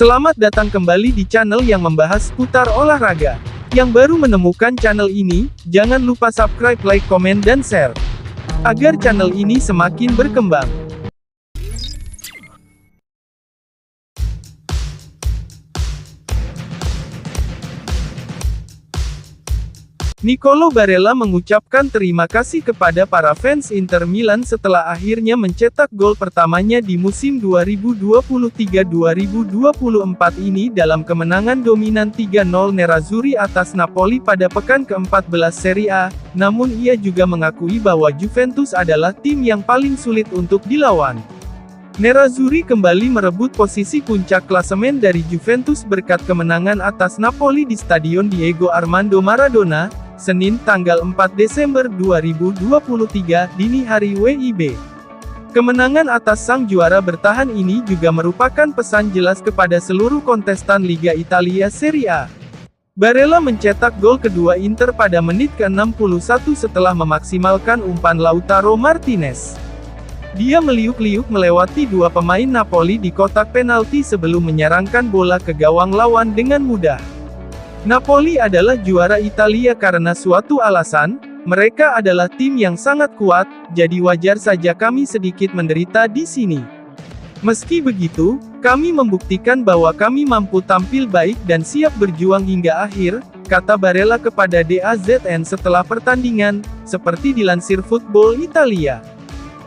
Selamat datang kembali di channel yang membahas seputar olahraga. Yang baru menemukan channel ini, jangan lupa subscribe, like, komen, dan share. Agar channel ini semakin berkembang. Nicolo Barella mengucapkan terima kasih kepada para fans Inter Milan setelah akhirnya mencetak gol pertamanya di musim 2023-2024 ini dalam kemenangan dominan 3-0 Nerazzurri atas Napoli pada pekan ke-14 Serie A. Namun ia juga mengakui bahwa Juventus adalah tim yang paling sulit untuk dilawan. Nerazzurri kembali merebut posisi puncak klasemen dari Juventus berkat kemenangan atas Napoli di Stadion Diego Armando Maradona, Senin tanggal 4 Desember 2023, dini hari WIB. Kemenangan atas sang juara bertahan ini juga merupakan pesan jelas kepada seluruh kontestan Liga Italia Serie A. Barella mencetak gol kedua Inter pada menit ke-61 setelah memaksimalkan umpan Lautaro Martinez. Dia meliuk-liuk melewati dua pemain Napoli di kotak penalti sebelum menyerangkan bola ke gawang lawan dengan mudah. Napoli adalah juara Italia karena suatu alasan, mereka adalah tim yang sangat kuat, jadi wajar saja kami sedikit menderita di sini. Meski begitu, kami membuktikan bahwa kami mampu tampil baik dan siap berjuang hingga akhir, kata Barella kepada DAZN setelah pertandingan, seperti dilansir Football Italia.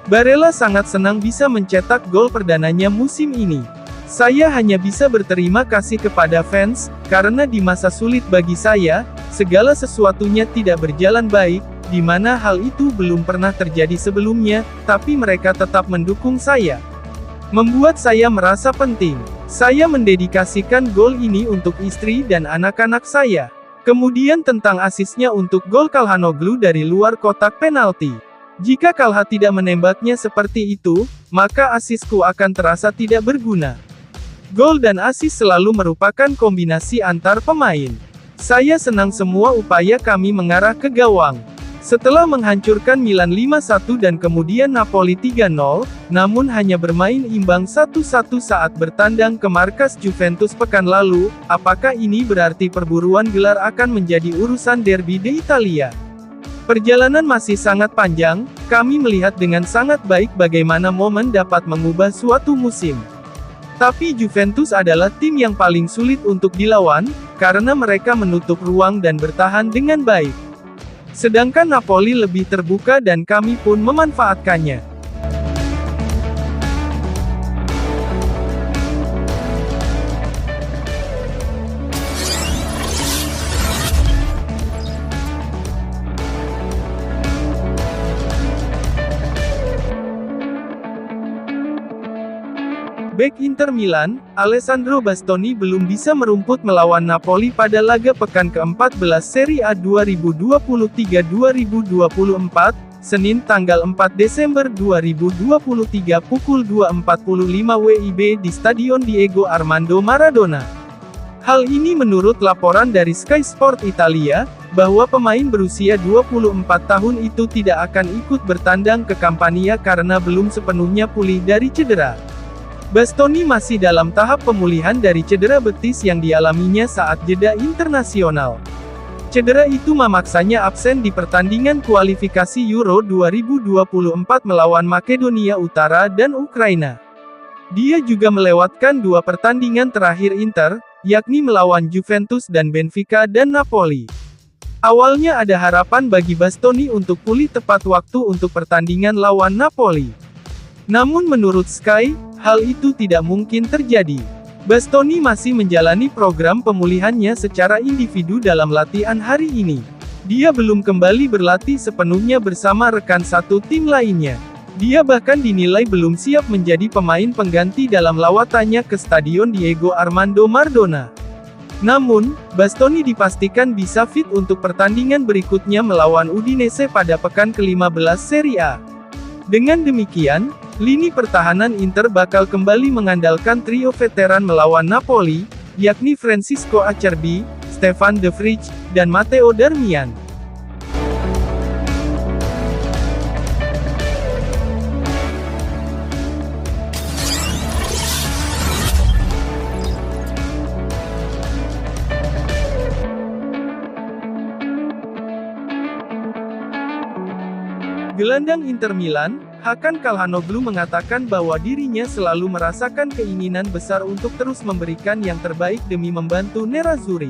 Barella sangat senang bisa mencetak gol perdananya musim ini. Saya hanya bisa berterima kasih kepada fans, karena di masa sulit bagi saya, segala sesuatunya tidak berjalan baik, di mana hal itu belum pernah terjadi sebelumnya, tapi mereka tetap mendukung saya. Membuat saya merasa penting. Saya mendedikasikan gol ini untuk istri dan anak-anak saya. Kemudian tentang asisnya untuk gol Calhanoglu dari luar kotak penalti. Jika Calha tidak menembaknya seperti itu, maka asisku akan terasa tidak berguna. Gol dan asis selalu merupakan kombinasi antar pemain. Saya senang semua upaya kami mengarah ke gawang. Setelah menghancurkan Milan 5-1 dan kemudian Napoli 3-0, namun hanya bermain imbang 1-1 saat bertandang ke markas Juventus pekan lalu, apakah ini berarti perburuan gelar akan menjadi urusan derby di Italia? Perjalanan masih sangat panjang, kami melihat dengan sangat baik bagaimana momen dapat mengubah suatu musim. Tapi Juventus adalah tim yang paling sulit untuk dilawan, karena mereka menutup ruang dan bertahan dengan baik. Sedangkan Napoli lebih terbuka dan kami pun memanfaatkannya. Bek Inter Milan, Alessandro Bastoni belum bisa merumput melawan Napoli pada laga pekan ke-14 Serie A 2023-2024, Senin tanggal 4 Desember 2023 pukul 2.45 WIB di Stadion Diego Armando Maradona. Hal ini menurut laporan dari Sky Sport Italia, bahwa pemain berusia 24 tahun itu tidak akan ikut bertandang ke Campania karena belum sepenuhnya pulih dari cedera. Bastoni masih dalam tahap pemulihan dari cedera betis yang dialaminya saat jeda internasional. Cedera itu memaksanya absen di pertandingan kualifikasi Euro 2024 melawan Makedonia Utara dan Ukraina. Dia juga melewatkan dua pertandingan terakhir Inter, yakni melawan Juventus dan Benfica dan Napoli. Awalnya ada harapan bagi Bastoni untuk pulih tepat waktu untuk pertandingan lawan Napoli. Namun menurut Sky, hal itu tidak mungkin terjadi. Bastoni masih menjalani program pemulihannya secara individu dalam latihan hari ini. Dia belum kembali berlatih sepenuhnya bersama rekan satu tim lainnya. Dia bahkan dinilai belum siap menjadi pemain pengganti dalam lawatannya ke Stadion Diego Armando Maradona. Namun, Bastoni dipastikan bisa fit untuk pertandingan berikutnya melawan Udinese pada pekan ke-15 Serie A. Dengan demikian, lini pertahanan Inter bakal kembali mengandalkan trio veteran melawan Napoli, yakni Francisco Acerbi, Stefan de Vrij, dan Matteo Darmian. Gelandang Inter Milan, Hakan Calhanoglu mengatakan bahwa dirinya selalu merasakan keinginan besar untuk terus memberikan yang terbaik demi membantu Nerazzurri.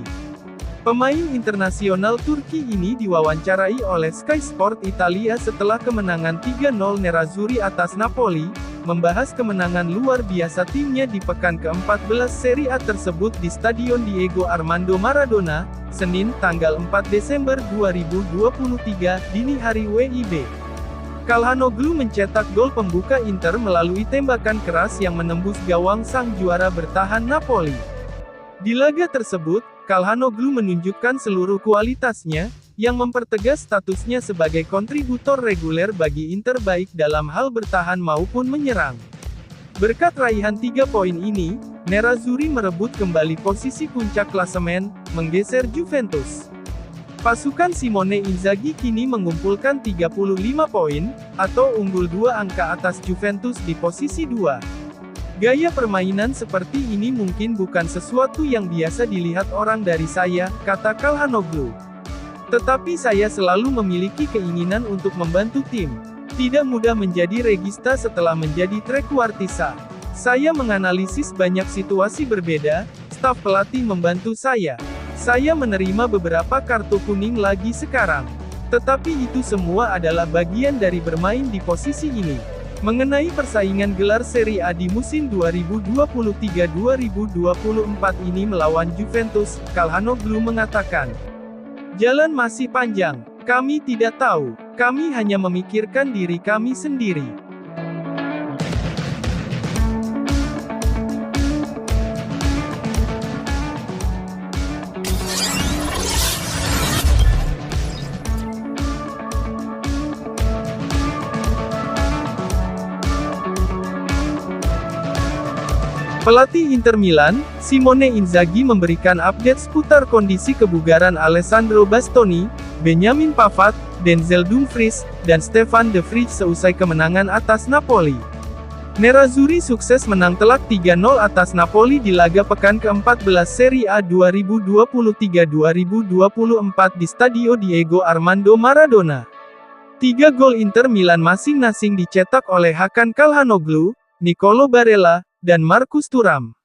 Pemain internasional Turki ini diwawancarai oleh Sky Sport Italia setelah kemenangan 3-0 Nerazzurri atas Napoli, membahas kemenangan luar biasa timnya di pekan ke-14 Serie A tersebut di Stadion Diego Armando Maradona, Senin, tanggal 4 Desember 2023, dini hari WIB. Calhanoglu mencetak gol pembuka Inter melalui tembakan keras yang menembus gawang sang juara bertahan Napoli. Di laga tersebut, Calhanoglu menunjukkan seluruh kualitasnya, yang mempertegas statusnya sebagai kontributor reguler bagi Inter baik dalam hal bertahan maupun menyerang. Berkat raihan 3 poin ini, Nerazzurri merebut kembali posisi puncak klasemen, menggeser Juventus. Pasukan Simone Inzaghi kini mengumpulkan 35 poin, atau unggul 2 angka atas Juventus di posisi 2. Gaya permainan seperti ini mungkin bukan sesuatu yang biasa dilihat orang dari saya, kata Calhanoglu. Tetapi saya selalu memiliki keinginan untuk membantu tim. Tidak mudah menjadi regista setelah menjadi trequartista. Saya menganalisis banyak situasi berbeda, staf pelatih membantu saya. Saya menerima beberapa kartu kuning lagi sekarang. Tetapi itu semua adalah bagian dari bermain di posisi ini. Mengenai persaingan gelar Serie A di musim 2023-2024 ini melawan Juventus, Calhanoglu mengatakan, "Jalan masih panjang. Kami tidak tahu. Kami hanya memikirkan diri kami sendiri." Pelatih Inter Milan, Simone Inzaghi memberikan update seputar kondisi kebugaran Alessandro Bastoni, Benjamin Pavard, Denzel Dumfries, dan Stefan de Vrij seusai kemenangan atas Napoli. Nerazzurri sukses menang telak 3-0 atas Napoli di laga pekan ke-14 Serie A 2023-2024 di Stadio Diego Armando Maradona. 3 gol Inter Milan masing-masing dicetak oleh Hakan Calhanoglu, Nicolo Barella, dan Marcus Thuram.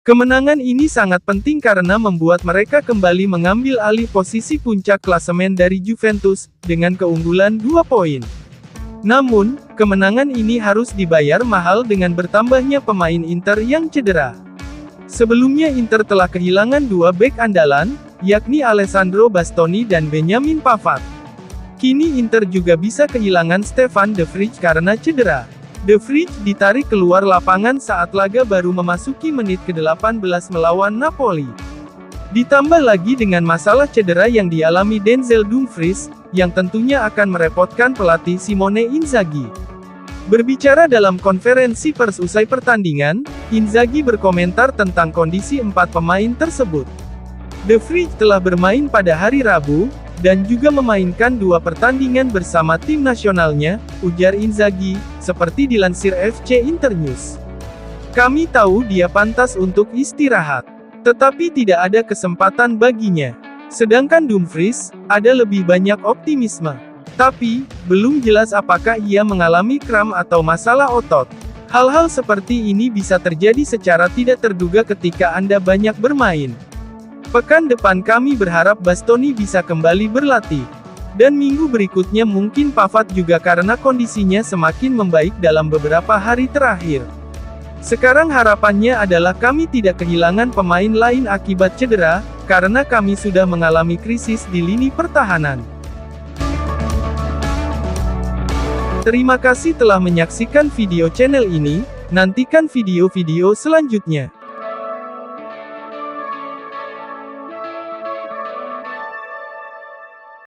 Kemenangan ini sangat penting karena membuat mereka kembali mengambil alih posisi puncak klasemen dari Juventus, dengan keunggulan 2 poin. Namun, kemenangan ini harus dibayar mahal dengan bertambahnya pemain Inter yang cedera. Sebelumnya Inter telah kehilangan 2 bek andalan, yakni Alessandro Bastoni dan Benjamin Pavard. Kini Inter juga bisa kehilangan Stefan de Vrij karena cedera. De Vrij ditarik keluar lapangan saat laga baru memasuki menit ke-18 melawan Napoli. Ditambah lagi dengan masalah cedera yang dialami Denzel Dumfries, yang tentunya akan merepotkan pelatih Simone Inzaghi. Berbicara dalam konferensi pers usai pertandingan, Inzaghi berkomentar tentang kondisi 4 pemain tersebut. De Vrij telah bermain pada hari Rabu, dan juga memainkan 2 pertandingan bersama tim nasionalnya, ujar Inzaghi, seperti dilansir FC Internews. "Kami tahu dia pantas untuk istirahat. Tetapi tidak ada kesempatan baginya. Sedangkan Dumfries, ada lebih banyak optimisme. Tapi, belum jelas apakah ia mengalami kram atau masalah otot. Hal-hal seperti ini bisa terjadi secara tidak terduga ketika Anda banyak bermain. Pekan depan kami berharap Bastoni bisa kembali berlatih. Dan minggu berikutnya mungkin Pavard juga karena kondisinya semakin membaik dalam beberapa hari terakhir. Sekarang harapannya adalah kami tidak kehilangan pemain lain akibat cedera, karena kami sudah mengalami krisis di lini pertahanan." Terima kasih telah menyaksikan video channel ini, nantikan video-video selanjutnya.